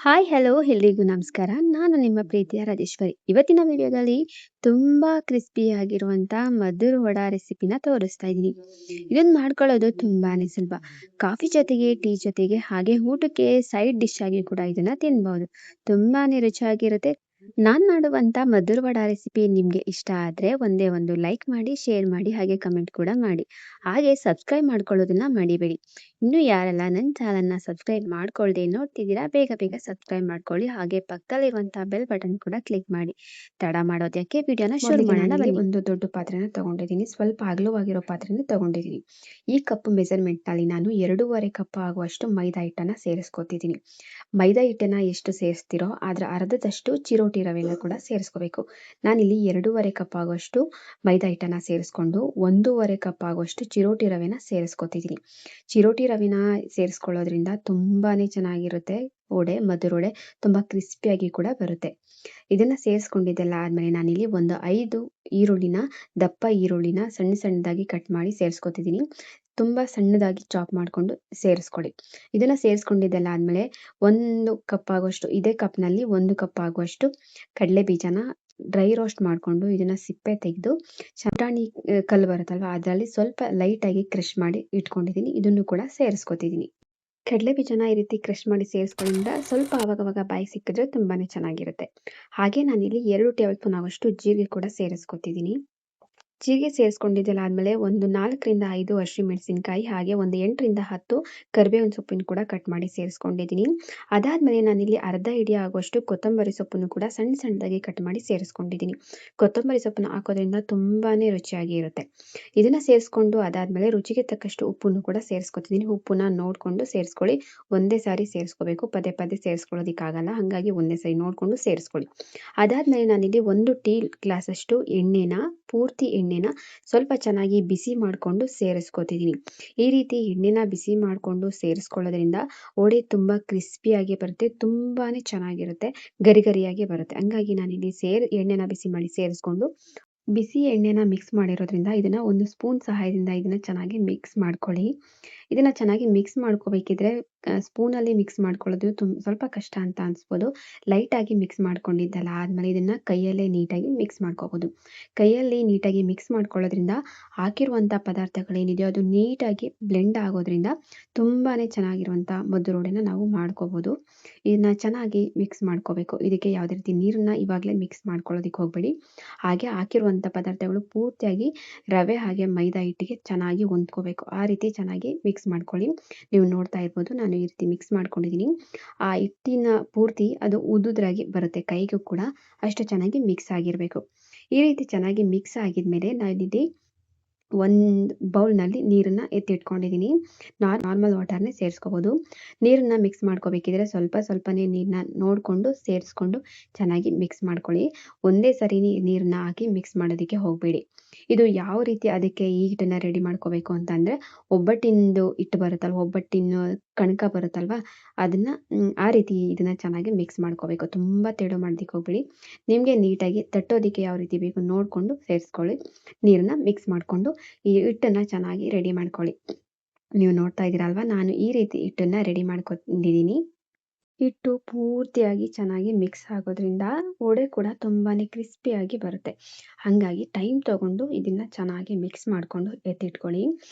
Hi hello ಎಲ್ರಿಗೂ ನಮಸ್ಕಾರ. ನಾನು ನಿಮ್ಮ ಪ್ರೀತಿಯ ರಾಜೇಶ್ವರಿ. ಇವತ್ತಿನ ವಿಡಿಯೋದಲ್ಲಿ ತುಂಬಾ ಕ್ರಿಸ್ಪಿಯಾಗಿರುವಂಥ ಮಧುರ್ ವಡ ರೆಸಿಪಿನ ತೋರಿಸ್ತಾ ಇದ್ದೀನಿ. ಇದನ್ನು ಮಾಡ್ಕೊಳ್ಳೋದು ತುಂಬಾನೇ ಸುಲಭ. ಕಾಫಿ ಜೊತೆಗೆ, ಟೀ ಜೊತೆಗೆ ಹಾಗೆ ಊಟಕ್ಕೆ ಸೈಡ್ ಡಿಶ್ ಆಗಿ ಕೂಡ ಇದನ್ನ ತಿನ್ಬಹುದು. ತುಂಬಾನೇ ರುಚಿಯಾಗಿರುತ್ತೆ. ನಾನು ಮಾಡುವಂಥ ಮಧುರ್ ವಡ ರೆಸಿಪಿ ನಿಮಗೆ ಇಷ್ಟ ಆದರೆ ಒಂದೇ ಒಂದು ಲೈಕ್ ಮಾಡಿ, ಶೇರ್ ಮಾಡಿ, ಹಾಗೆ ಕಮೆಂಟ್ ಕೂಡ ಮಾಡಿ. ಹಾಗೆ ಸಬ್ಸ್ಕ್ರೈಬ್ ಮಾಡ್ಕೊಳ್ಳೋದನ್ನ ಮರಿಬೇಡಿ. ಇನ್ನು ಯಾರೆಲ್ಲ ನನ್ನ ಚಾನಲ್‌ನ ಸಬ್ಸ್ಕ್ರೈಬ್ ಮಾಡ್ಕೊಳ್ದೆ ನೋಡ್ತಿದ್ದೀರಾ, ಬೇಗ ಬೇಗ ಸಬ್ಸ್ಕ್ರೈಬ್ ಮಾಡ್ಕೊಳ್ಳಿ. ಹಾಗೆ ಪಕ್ಕದಲ್ಲಿರುವಂಥ ಬೆಲ್ ಬಟನ್ ಕೂಡ ಕ್ಲಿಕ್ ಮಾಡಿ. ತಡ ಮಾಡೋದ್ಯಾಕೆ, ವಿಡಿಯೋನ ಶುರು ಮೊದಲಿಗೆ ಮಾಡೋಣ ನಾನಿಲ್ಲಿ ಬನ್ನಿ. ಒಂದು ದೊಡ್ಡ ಪಾತ್ರೆನ ತಗೊಂಡಿದ್ದೀನಿ. ಸ್ವಲ್ಪ ಅಗಲವಾಗಿರೋ ಪಾತ್ರೆನ ತಗೊಂಡಿದ್ದೀನಿ. ಈ ಕಪ್ ಮೆಜರ್ಮೆಂಟ್‌ನಲ್ಲಿ ನಾನು 2.5 ಕಪ್ ಆಗುವಷ್ಟು ಮೈದಾ ಹಿಟ್ಟನ್ನ ಸೇರಿಸ್ಕೊತಿದ್ದೀನಿ. ಮೈದಾ ಹಿಟ್ಟನ್ನ ಎಷ್ಟು ಸೇರಿಸ್ತೀರೋ ಅದರ ಅರ್ಧದಷ್ಟು ಚಿರೋಟಿ ರವೆನ ಕೂಡ ಸೇರಿಸ್ಕೋಬೇಕು. ನಾನಿಲ್ಲಿ 2.5 ಕಪ್ ಆಗುವಷ್ಟು ಮೈದಾ ಹಿಟ್ಟನ್ನ ಸೇರಿಸ್ಕೊಂಡು 1.5 ಕಪ್ ಆಗುವಷ್ಟು ಚಿರೋಟಿ ರವೆನ ಸೇರಿಸ್ಕೊತಿದ್ದೀನಿ. ಚಿರೋಟಿ ರವೆನ ಸೇರಿಸ್ಕೊಳ್ಳೋದ್ರಿಂದ ತುಂಬಾನೇ ಚೆನ್ನಾಗಿರುತ್ತೆ ಮಧುರ್ ವಡೆ. ತುಂಬ ಕ್ರಿಸ್ಪಿಯಾಗಿ ಕೂಡ ಬರುತ್ತೆ. ಇದನ್ನ ಸೇರಿಸ್ಕೊಂಡಿದ್ದೆಲ್ಲ ಆದಮೇಲೆ ನಾನಿಲ್ಲಿ ಒಂದು 5 ಈರುಳ್ಳಿನ, ದಪ್ಪ ಈರುಳ್ಳಿನ ಸಣ್ಣ ಸಣ್ಣದಾಗಿ ಕಟ್ ಮಾಡಿ ಸೇರಿಸ್ಕೊತಿದ್ದೀನಿ. ತುಂಬ ಸಣ್ಣದಾಗಿ ಚಾಪ್ ಮಾಡಿಕೊಂಡು ಸೇರಿಸ್ಕೊಳ್ಳಿ. ಇದನ್ನ ಸೇರಿಸ್ಕೊಂಡಿದ್ದೆಲ್ಲ ಆದಮೇಲೆ 1 ಕಪ್ ಆಗುವಷ್ಟು, ಇದೇ ಕಪ್‌ನಲ್ಲಿ 1 ಕಪ್ ಆಗುವಷ್ಟು ಕಡಲೆ ಬೀಜನ ಡ್ರೈ ರೋಸ್ಟ್ ಮಾಡಿಕೊಂಡು ಇದನ್ನ ಸಿಪ್ಪೆ ತೆಗೆದು ಪುಟಾಣಿ ಕಲ್ಲು ಬರುತ್ತಲ್ವ ಅದರಲ್ಲಿ ಸ್ವಲ್ಪ ಲೈಟಾಗಿ ಕ್ರಷ್ ಮಾಡಿ ಇಟ್ಕೊಂಡಿದ್ದೀನಿ. ಇದನ್ನು ಕೂಡ ಸೇರಿಸ್ಕೊತಿದ್ದೀನಿ. ಕಡಲೆ ಬೀಜನ ಈ ರೀತಿ ಕ್ರಷ್ ಮಾಡಿ ಸೇರಿಸ್ಕೊಳ್ಳೋದ್ರಿಂದ ಸ್ವಲ್ಪ ಆವಾಗವಾಗ ಬಾಯಿಗೆ ಸಿಕ್ಕಿದ್ರೆ ತುಂಬಾನೇ ಚೆನ್ನಾಗಿರುತ್ತೆ. ಹಾಗೆ ನಾನಿಲ್ಲಿ 2 ಟೇಬಲ್ ಸ್ಪೂನ್ ಆಗುವಷ್ಟು ಜೀರಿಗೆ ಕೂಡ ಸೇರಿಸ್ಕೊತಿದ್ದೀನಿ. ಜೀರಿಗೆ ಸೇರಿಸ್ಕೊಂಡಿದ್ದೆಲ್ಲ ಆದಮೇಲೆ ಒಂದು 4ರಿಂದ 5 ಹಸಿಮೆಣಸಿನಕಾಯಿ, ಹಾಗೆ ಒಂದು 8ರಿಂದ 10 ಕರಿಬೇವಿನ ಸೊಪ್ಪನ್ನು ಕೂಡ ಕಟ್ ಮಾಡಿ ಸೇರಿಸ್ಕೊಂಡಿದ್ದೀನಿ. ಅದಾದಮೇಲೆ ನಾನಿಲ್ಲಿ ಅರ್ಧ ಹಿಡಿ ಆಗುವಷ್ಟು ಕೊತ್ತಂಬರಿ ಸೊಪ್ಪನ್ನು ಕೂಡ ಸಣ್ಣ ಸಣ್ಣದಾಗಿ ಕಟ್ ಮಾಡಿ ಸೇರಿಸ್ಕೊಂಡಿದ್ದೀನಿ. ಕೊತ್ತಂಬರಿ ಸೊಪ್ಪನ್ನು ಹಾಕೋದ್ರಿಂದ ತುಂಬಾನೇ ರುಚಿಯಾಗಿ ಇರುತ್ತೆ. ಇದನ್ನ ಸೇರಿಸ್ಕೊಂಡು ಅದಾದಮೇಲೆ ರುಚಿಗೆ ತಕ್ಕಷ್ಟು ಉಪ್ಪನ್ನು ಕೂಡ ಸೇರಿಸ್ಕೊತಿದ್ದೀನಿ. ಉಪ್ಪನ್ನ ನೋಡಿಕೊಂಡು ಸೇರಿಸ್ಕೊಳ್ಳಿ. ಒಂದೇ ಸಾರಿ ಸೇರಿಸ್ಕೋಬೇಕು, ಪದೇ ಪದೇ ಸೇರಿಸ್ಕೊಳ್ಳೋದಕ್ಕಾಗಲ್ಲ. ಹಾಗಾಗಿ ಒಂದೇ ಸಾರಿ ನೋಡಿಕೊಂಡು ಸೇರಿಸ್ಕೊಳ್ಳಿ. ಅದಾದಮೇಲೆ ನಾನಿಲ್ಲಿ 1 ಟೀ ಗ್ಲಾಸಷ್ಟು ಪೂರ್ತಿ ಎಣ್ಣೆನ ಸ್ವಲ್ಪ ಚೆನ್ನಾಗಿ ಬಿಸಿ ಮಾಡಿಕೊಂಡು ಸೇರಿಸ್ಕೊತಿದ್ದೀನಿ. ಈ ರೀತಿ ಎಣ್ಣೆನ ಬಿಸಿ ಮಾಡಿಕೊಂಡು ಸೇರಿಸ್ಕೊಳ್ಳೋದ್ರಿಂದ ವಡೆ ತುಂಬ ಕ್ರಿಸ್ಪಿಯಾಗಿ ಬರುತ್ತೆ, ತುಂಬಾನೇ ಚೆನ್ನಾಗಿರುತ್ತೆ, ಗರಿ ಗರಿಯಾಗಿ ಬರುತ್ತೆ. ಹಂಗಾಗಿ ನಾನಿಲ್ಲಿ ಎಣ್ಣೆನ ಬಿಸಿ ಮಾಡಿ ಸೇರಿಸ್ಕೊಂಡು ಬಿಸಿ ಎಣ್ಣೆನ ಮಿಕ್ಸ್ ಮಾಡಿರೋದ್ರಿಂದ ಇದನ್ನ ಒಂದು ಸ್ಪೂನ್ ಸಹಾಯದಿಂದ ಇದನ್ನ ಚೆನ್ನಾಗಿ ಮಿಕ್ಸ್ ಮಾಡ್ಕೊಳ್ಳಿ. ಇದನ್ನ ಚೆನ್ನಾಗಿ ಮಿಕ್ಸ್ ಮಾಡ್ಕೋಬೇಕಿದ್ರೆ ಸ್ಪೂನಲ್ಲಿ ಮಿಕ್ಸ್ ಮಾಡ್ಕೊಳ್ಳೋದು ಸ್ವಲ್ಪ ಕಷ್ಟ ಅಂತ ಅನ್ಸ್ಬೋದು. ಲೈಟಾಗಿ ಮಿಕ್ಸ್ ಮಾಡ್ಕೊಂಡಿದ್ದೆಲ್ಲ ಆದಮೇಲೆ ಇದನ್ನ ಕೈಯಲ್ಲೇ ನೀಟಾಗಿ ಮಿಕ್ಸ್ ಮಾಡ್ಕೋಬೋದು. ಕೈಯಲ್ಲಿ ನೀಟಾಗಿ ಮಿಕ್ಸ್ ಮಾಡ್ಕೊಳ್ಳೋದ್ರಿಂದ ಹಾಕಿರುವಂಥ ಪದಾರ್ಥಗಳೇನಿದೆಯೋ ಅದು ನೀಟಾಗಿ ಬ್ಲೆಂಡ್ ಆಗೋದ್ರಿಂದ ತುಂಬಾನೇ ಚೆನ್ನಾಗಿರುವಂಥ ಮಧುರ್ ವಡೆನ ನಾವು ಮಾಡ್ಕೋಬೋದು. ಇದನ್ನ ಚೆನ್ನಾಗಿ ಮಿಕ್ಸ್ ಮಾಡ್ಕೋಬೇಕು. ಇದಕ್ಕೆ ಯಾವುದೇ ರೀತಿ ನೀರನ್ನ ಇವಾಗಲೇ ಮಿಕ್ಸ್ ಮಾಡ್ಕೊಳ್ಳೋದಕ್ಕೆ ಹೋಗಬೇಡಿ. ಹಾಗೆ ಹಾಕಿರುವಂಥ ಪದಾರ್ಥಗಳು ಪೂರ್ತಿಯಾಗಿ ರವೆ ಹಾಗೆ ಮೈದಾ ಹಿಟ್ಟಿಗೆ ಚೆನ್ನಾಗಿ ಹೊಂದ್ಕೋಬೇಕು. ಆ ರೀತಿ ಚೆನ್ನಾಗಿ ಮಿಕ್ಸ್ ಮಾಡ್ಕೊಳ್ಳಿ. ನೀವು ನೋಡ್ತಾ ಇರ್ಬೋದು ನಾನು ಈ ರೀತಿ ಮಿಕ್ಸ್ ಮಾಡ್ಕೊಂಡಿದ್ದೀನಿ. ಆ ಹಿಟ್ಟಿನ ಪೂರ್ತಿ ಅದು ಉದುದ್ರಾಗಿ ಬರುತ್ತೆ, ಕೈಗೂ ಕೂಡ ಅಷ್ಟು ಚೆನ್ನಾಗಿ ಮಿಕ್ಸ್ ಆಗಿರಬೇಕು. ಈ ರೀತಿ ಚೆನ್ನಾಗಿ ಮಿಕ್ಸ್ ಆಗಿದ್ಮೇಲೆ ನಾನಿಲ್ಲಿ ಒಂದು ಬೌಲ್‌ನಲ್ಲಿ ನೀರನ್ನ ಎತ್ತಿಟ್ಕೊಂಡಿದ್ದೀನಿ. ನಾರ್ಮಲ್ ವಾಟರ್‌ನೇ ಸೇರಿಸ್ಕೋಬೋದು. ನೀರನ್ನ ಮಿಕ್ಸ್ ಮಾಡ್ಕೋಬೇಕಿದ್ರೆ ಸ್ವಲ್ಪ ಸ್ವಲ್ಪನೇ ನೀರನ್ನ ನೋಡಿಕೊಂಡು ಸೇರಿಸ್ಕೊಂಡು ಚೆನ್ನಾಗಿ ಮಿಕ್ಸ್ ಮಾಡ್ಕೊಳ್ಳಿ. ಒಂದೇ ಸರಿ ನೀರನ್ನ ಹಾಕಿ ಮಿಕ್ಸ್ ಮಾಡೋದಕ್ಕೆ ಹೋಗಬೇಡಿ. ಇದು ಯಾವ ರೀತಿ ಅದಕ್ಕೆ ಈ ಹಿಟ್ಟನ್ನ ರೆಡಿ ಮಾಡ್ಕೋಬೇಕು ಅಂತಂದರೆ, ಒಬ್ಬಟ್ಟಿಂದು ಹಿಟ್ಟು ಬರುತ್ತಲ್ವ, ಒಬ್ಬಟ್ಟಿನ ಕಣಕ ಬರುತ್ತಲ್ವ, ಅದನ್ನ ಆ ರೀತಿ ಇದನ್ನ ಚೆನ್ನಾಗಿ ಮಿಕ್ಸ್ ಮಾಡ್ಕೋಬೇಕು. ತುಂಬ ತೆಳು ಮಾಡೋದಕ್ಕೆ ಹೋಗಬೇಡಿ. ನಿಮಗೆ ನೀಟಾಗಿ ತಟ್ಟೋದಕ್ಕೆ ಯಾವ ರೀತಿ ಬೇಕು ನೋಡಿಕೊಂಡು ಸೇರಿಸ್ಕೊಳ್ಳಿ. ನೀರನ್ನ ಮಿಕ್ಸ್ ಮಾಡಿಕೊಂಡು ಈ ಹಿಟ್ಟನ್ನು ಚೆನ್ನಾಗಿ ರೆಡಿ ಮಾಡ್ಕೊಳ್ಳಿ. ನೀವು ನೋಡ್ತಾ ಇದ್ದೀರಲ್ವ, ನಾನು ಈ ರೀತಿ ಹಿಟ್ಟನ್ನು ರೆಡಿ ಮಾಡ್ಕೊಂಡಿದ್ದೀನಿ. ಹಿಟ್ಟು ಪೂರ್ತಿಯಾಗಿ ಚೆನ್ನಾಗಿ ಮಿಕ್ಸ್ ಆಗೋದ್ರಿಂದ ವಡೆ ಕೂಡ ತುಂಬಾನೇ ಕ್ರಿಸ್ಪಿಯಾಗಿ ಬರುತ್ತೆ. ಹಾಗಾಗಿ ಟೈಮ್ ತಗೊಂಡು ಇದನ್ನ ಚೆನ್ನಾಗಿ ಮಿಕ್ಸ್ ಮಾಡಿಕೊಂಡು ಎತ್ತಿಟ್ಕೊಳ್ಳಿ.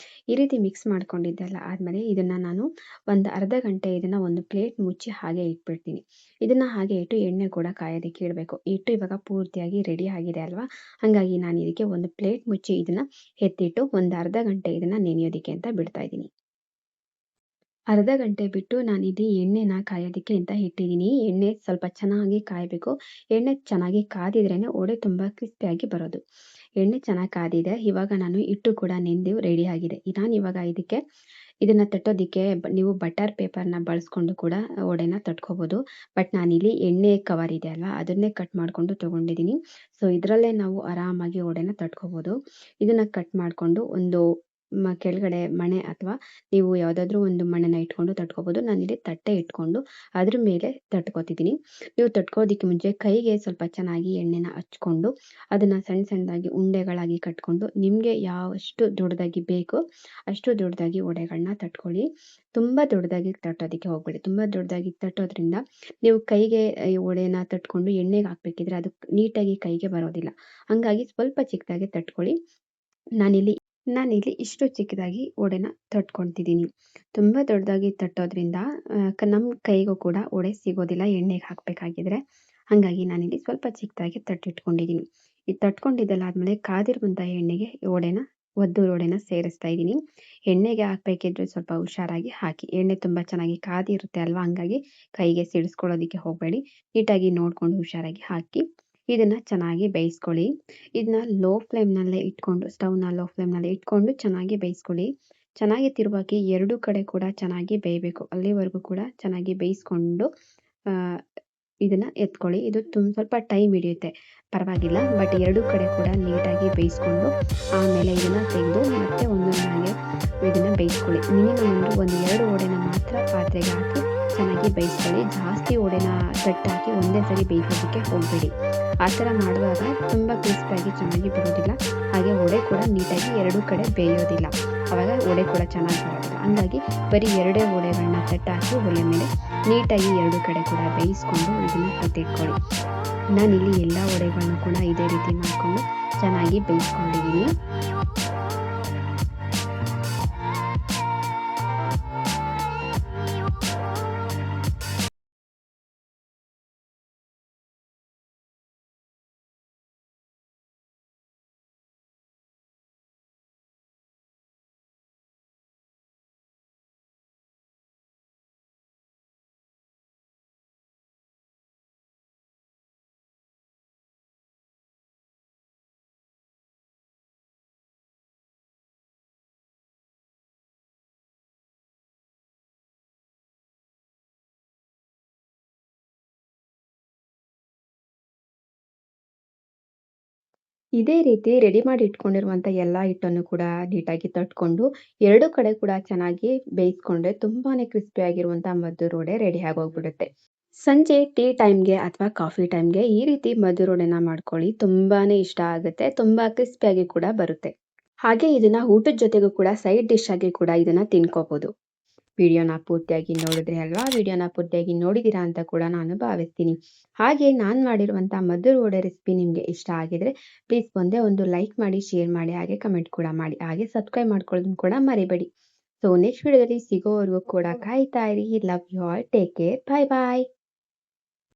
ಈ ರೀತಿ ಮಿಕ್ಸ್ ಮಾಡ್ಕೊಂಡಿದ್ದೆಲ್ಲ ಆದಮೇಲೆ ಇದನ್ನು ನಾನು ಒಂದು ಅರ್ಧ ಗಂಟೆ ಇದನ್ನು ಒಂದು ಪ್ಲೇಟ್ ಮುಚ್ಚಿ ಹಾಗೆ ಇಟ್ಬಿಡ್ತೀನಿ. ಇದನ್ನು ಹಾಗೆ ಇಟ್ಟು ಎಣ್ಣೆ ಕೂಡ ಕಾಯೋದಕ್ಕೆ ಇಡಬೇಕು. ಹಿಟ್ಟು ಇವಾಗ ಪೂರ್ತಿಯಾಗಿ ರೆಡಿ ಆಗಿದೆ ಅಲ್ವಾ, ಹಾಗಾಗಿ ನಾನು ಇದಕ್ಕೆ ಒಂದು ಪ್ಲೇಟ್ ಮುಚ್ಚಿ ಇದನ್ನು ಎತ್ತಿಟ್ಟು ಒಂದು ಅರ್ಧ ಗಂಟೆ ಇದನ್ನು ನೆನೆಯೋದಕ್ಕೆ ಅಂತ ಬಿಡ್ತಾ ಇದ್ದೀನಿ. ಅರ್ಧ ಗಂಟೆ ಬಿಟ್ಟು ನಾನಿಲ್ಲಿ ಎಣ್ಣೆನ ಕಾಯೋದಕ್ಕೆ ಅಂತ ಇಟ್ಟಿದ್ದೀನಿ. ಎಣ್ಣೆ ಸ್ವಲ್ಪ ಚೆನ್ನಾಗಿ ಕಾಯಬೇಕು. ಎಣ್ಣೆ ಚೆನ್ನಾಗಿ ಕಾದಿದ್ರೇನೆ ವಡೆ ತುಂಬ ಕ್ರಿಸ್ಪಿಯಾಗಿ ಬರೋದು. ಎಣ್ಣೆ ಚೆನ್ನಾಗಿ ಕಾದಿದೆ. ಇವಾಗ ನಾನು ಹಿಟ್ಟು ಕೂಡ ನೆಂದು ರೆಡಿ ಆಗಿದೆ. ನಾನು ಇವಾಗ ಇದನ್ನ ತಟ್ಟೋದಕ್ಕೆ ನೀವು ಬಟರ್ ಪೇಪರ್‌ನ ಬಳಸ್ಕೊಂಡು ಕೂಡ ವಡೆನ ತಟ್ಕೋಬೋದು. ಬಟ್ ನಾನಿಲ್ಲಿ ಎಣ್ಣೆ ಕವರ್ ಇದೆ ಅಲ್ವಾ, ಅದನ್ನೇ ಕಟ್ ಮಾಡಿಕೊಂಡು ತೊಗೊಂಡಿದ್ದೀನಿ. ಸೊ ಇದರಲ್ಲೇ ನಾವು ಆರಾಮಾಗಿ ವಡೆನ ತಟ್ಕೋಬೋದು. ಇದನ್ನ ಕಟ್ ಮಾಡಿಕೊಂಡು ಒಂದು ಕೆಳಗಡೆ ಮಣೆ ಅಥವಾ ನೀವು ಯಾವುದಾದ್ರೂ ಒಂದು ಮಣೆನ ಇಟ್ಕೊಂಡು ತಟ್ಕೋಬೋದು. ನಾನಿಲ್ಲಿ ತಟ್ಟೆ ಇಟ್ಕೊಂಡು ಅದ್ರ ಮೇಲೆ ತಟ್ಕೋತಿದ್ದೀನಿ. ನೀವು ತಟ್ಕೋದಕ್ಕೆ ಮುಂಚೆ ಕೈಗೆ ಸ್ವಲ್ಪ ಚೆನ್ನಾಗಿ ಎಣ್ಣೆನ ಹಚ್ಕೊಂಡು ಅದನ್ನು ಸಣ್ಣ ಸಣ್ಣದಾಗಿ ಉಂಡೆಗಳಾಗಿ ಕಟ್ಕೊಂಡು ನಿಮಗೆ ಯಾವಷ್ಟು ದೊಡ್ಡದಾಗಿ ಬೇಕೋ ಅಷ್ಟು ದೊಡ್ಡದಾಗಿ ವಡೆಗಳನ್ನ ತಟ್ಕೊಳ್ಳಿ. ತುಂಬ ದೊಡ್ಡದಾಗಿ ತಟ್ಟೋದಕ್ಕೆ ಹೋಗಬೇಡಿ. ತುಂಬ ದೊಡ್ಡದಾಗಿ ತಟ್ಟೋದ್ರಿಂದ ನೀವು ಕೈಗೆ ಈ ವಡೆನ ತಟ್ಕೊಂಡು ಎಣ್ಣೆಗೆ ಹಾಕ್ಬೇಕಿದ್ರೆ ಅದು ನೀಟಾಗಿ ಕೈಗೆ ಬರೋದಿಲ್ಲ. ಹಂಗಾಗಿ ಸ್ವಲ್ಪ ಚಿಕ್ಕದಾಗಿ ತಟ್ಕೊಳ್ಳಿ. ನಾನಿಲ್ಲಿ ಇಷ್ಟು ಚಿಕ್ಕದಾಗಿ ವಡೆನ ತಟ್ಕೊತಿದ್ದೀನಿ. ತುಂಬ ದೊಡ್ಡದಾಗಿ ತಟ್ಟೋದ್ರಿಂದ ನಮ್ಮ ಕೈಗೂ ಕೂಡ ವಡೆ ಸಿಗೋದಿಲ್ಲ ಎಣ್ಣೆಗೆ ಹಾಕಬೇಕಾಗಿದ್ರೆ. ಹಾಗಾಗಿ ನಾನಿಲ್ಲಿ ಸ್ವಲ್ಪ ಚಿಕ್ಕದಾಗಿ ತಟ್ಟಿಟ್ಕೊಂಡಿದ್ದೀನಿ. ಈ ತಟ್ಕೊಂಡಿದ್ದೆಲ್ಲಾದ್ಮೇಲೆ ಕಾದಿರುವಂಥ ಎಣ್ಣೆಗೆ ವಡೆನ ಸೇರಿಸ್ತಾ ಇದ್ದೀನಿ. ಎಣ್ಣೆಗೆ ಹಾಕಬೇಕಿದ್ರೆ ಸ್ವಲ್ಪ ಹುಷಾರಾಗಿ ಹಾಕಿ. ಎಣ್ಣೆ ತುಂಬ ಚೆನ್ನಾಗಿ ಕಾದಿರುತ್ತೆ ಅಲ್ವಾ, ಹಂಗಾಗಿ ಕೈಗೆ ಸಿಡಿಸ್ಕೊಳ್ಳೋದಕ್ಕೆ ಹೋಗಬೇಡಿ. ನೀಟಾಗಿ ನೋಡಿಕೊಂಡು ಹುಷಾರಾಗಿ ಹಾಕಿ ಇದನ್ನು ಚೆನ್ನಾಗಿ ಬೇಯಿಸ್ಕೊಳ್ಳಿ. ಇದನ್ನ ಸ್ಟವ್ನ ಲೋ ಫ್ಲೇಮ್ನಲ್ಲಿ ಇಟ್ಕೊಂಡು ಚೆನ್ನಾಗಿ ಬೇಯಿಸ್ಕೊಳ್ಳಿ. ಚೆನ್ನಾಗಿ ತಿರುವಾಗಿ ಎರಡೂ ಕಡೆ ಕೂಡ ಚೆನ್ನಾಗಿ ಬೇಯಬೇಕು. ಅಲ್ಲಿವರೆಗೂ ಕೂಡ ಚೆನ್ನಾಗಿ ಬೇಯಿಸ್ಕೊಂಡು ಇದನ್ನು ಎತ್ಕೊಳ್ಳಿ. ಇದು ಸ್ವಲ್ಪ ಟೈಮ್ ಹಿಡಿಯುತ್ತೆ, ಪರವಾಗಿಲ್ಲ. ಬಟ್ ಎರಡೂ ಕಡೆ ಕೂಡ ನೀಟಾಗಿ ಬೇಯಿಸ್ಕೊಂಡು ಆಮೇಲೆ ಇದನ್ನು ತೆಗೆದು ಮತ್ತೆ ಒಂದೊಂದಾಗಿ ಇದನ್ನು ಬೇಯಿಸ್ಕೊಳ್ಳಿ. ಮಿನಿಮಮ್ ಒಂದು 2 ವಡೆನ ಮಾತ್ರ ಪಾತ್ರೆಗೆ ಹಾಕಿ ಚೆನ್ನಾಗಿ ಬೇಯಿಸ್ಕೊಳ್ಳಿ. ಜಾಸ್ತಿ ವಡೆನ ತಟ್ಟಾಕಿ ಒಂದೇ ಸರಿ ಬೇಯಿಸೋದಕ್ಕೆ ಹೋಗಬೇಡಿ. ಆ ಥರ ಮಾಡುವಾಗ ತುಂಬ ಕ್ರಿಸ್ಪಿಯಾಗಿ ಚೆನ್ನಾಗಿ ಬರೋದಿಲ್ಲ. ಹಾಗೆ ವಡೆ ಕೂಡ ನೀಟಾಗಿ ಎರಡೂ ಕಡೆ ಬೇಯೋದಿಲ್ಲ. ಆವಾಗ ವಡೆ ಕೂಡ ಚೆನ್ನಾಗಿ ಬರೋದಿಲ್ಲ. ಹಂಗಾಗಿ ಬರೀ 2 ವಡೆಗಳನ್ನ ತಟ್ಟಾಕಿ ಒಲೆ ಮೇಲೆ ನೀಟಾಗಿ ಎರಡೂ ಕಡೆ ಕೂಡ ಬೇಯಿಸ್ಕೊಂಡು ಇದನ್ನು ತಟ್ಟಿಟ್ಕೊಳ್ಳಿ. ನಾನಿಲ್ಲಿ ಎಲ್ಲ ವಡೆಗಳನ್ನೂ ಕೂಡ ಇದೇ ರೀತಿ ಮಾಡಿಕೊಂಡು ಚೆನ್ನಾಗಿ ಬೇಯಿಸ್ಕೊಂಡಿದ್ದೀನಿ. ಇದೇ ರೀತಿ ರೆಡಿ ಮಾಡಿ ಇಟ್ಕೊಂಡಿರುವಂಥ ಎಲ್ಲ ಹಿಟ್ಟನ್ನು ಕೂಡ ನೀಟಾಗಿ ತಟ್ಕೊಂಡು ಎರಡೂ ಕಡೆ ಕೂಡ ಚೆನ್ನಾಗಿ ಬೇಯಿಸ್ಕೊಂಡ್ರೆ ತುಂಬಾನೇ ಕ್ರಿಸ್ಪಿಯಾಗಿರುವಂಥ ಮದ್ದೂರು ವಡೆ ರೆಡಿ ಆಗೋಗ್ಬಿಡುತ್ತೆ. ಸಂಜೆ ಟೀ ಟೈಮ್ಗೆ ಅಥವಾ ಕಾಫಿ ಟೈಮ್ಗೆ ಈ ರೀತಿ ಮದ್ದೂರು ವಡೆನ ಮಾಡ್ಕೊಳ್ಳಿ. ತುಂಬಾನೇ ಇಷ್ಟ ಆಗುತ್ತೆ. ತುಂಬ ಕ್ರಿಸ್ಪಿಯಾಗಿ ಕೂಡ ಬರುತ್ತೆ. ಹಾಗೆ ಇದನ್ನ ಊಟದ ಜೊತೆಗೂ ಕೂಡ ಸೈಡ್ ಡಿಶ್ ಆಗಿ ಕೂಡ ಇದನ್ನ ತಿನ್ಕೋಬಹುದು. ವಿಡಿಯೋನ ಪೂರ್ತಿಯಾಗಿ ನೋಡಿದ್ರೆ ಅಲ್ವಾ? ವಿಡಿಯೋನ ಪೂರ್ತಿಯಾಗಿ ನೋಡಿದ್ದೀರಾ ಅಂತ ಕೂಡ ನಾನು ಭಾವಿಸ್ತೀನಿ. ಹಾಗೆ ನಾನು ಮಾಡಿರುವಂಥ ಮದ್ದೂರು ವಡೆ ರೆಸಿಪಿ ನಿಮಗೆ ಇಷ್ಟ ಆಗಿದ್ರೆ ಪ್ಲೀಸ್ ಒಂದೇ ಒಂದು ಲೈಕ್ ಮಾಡಿ, ಶೇರ್ ಮಾಡಿ, ಹಾಗೆ ಕಮೆಂಟ್ ಕೂಡ ಮಾಡಿ. ಹಾಗೆ ಸಬ್ಸ್ಕ್ರೈಬ್ ಮಾಡ್ಕೊಳ್ಳೋದನ್ನು ಕೂಡ ಮರಿಬೇಡಿ. ಸೊ ನೆಕ್ಸ್ಟ್ ವಿಡಿಯೋದಲ್ಲಿ ಸಿಗೋವರೆಗೂ ಕೂಡ ಕಾಯ್ತಾ ಇರಿ. Love you all. Take care. Bye bye.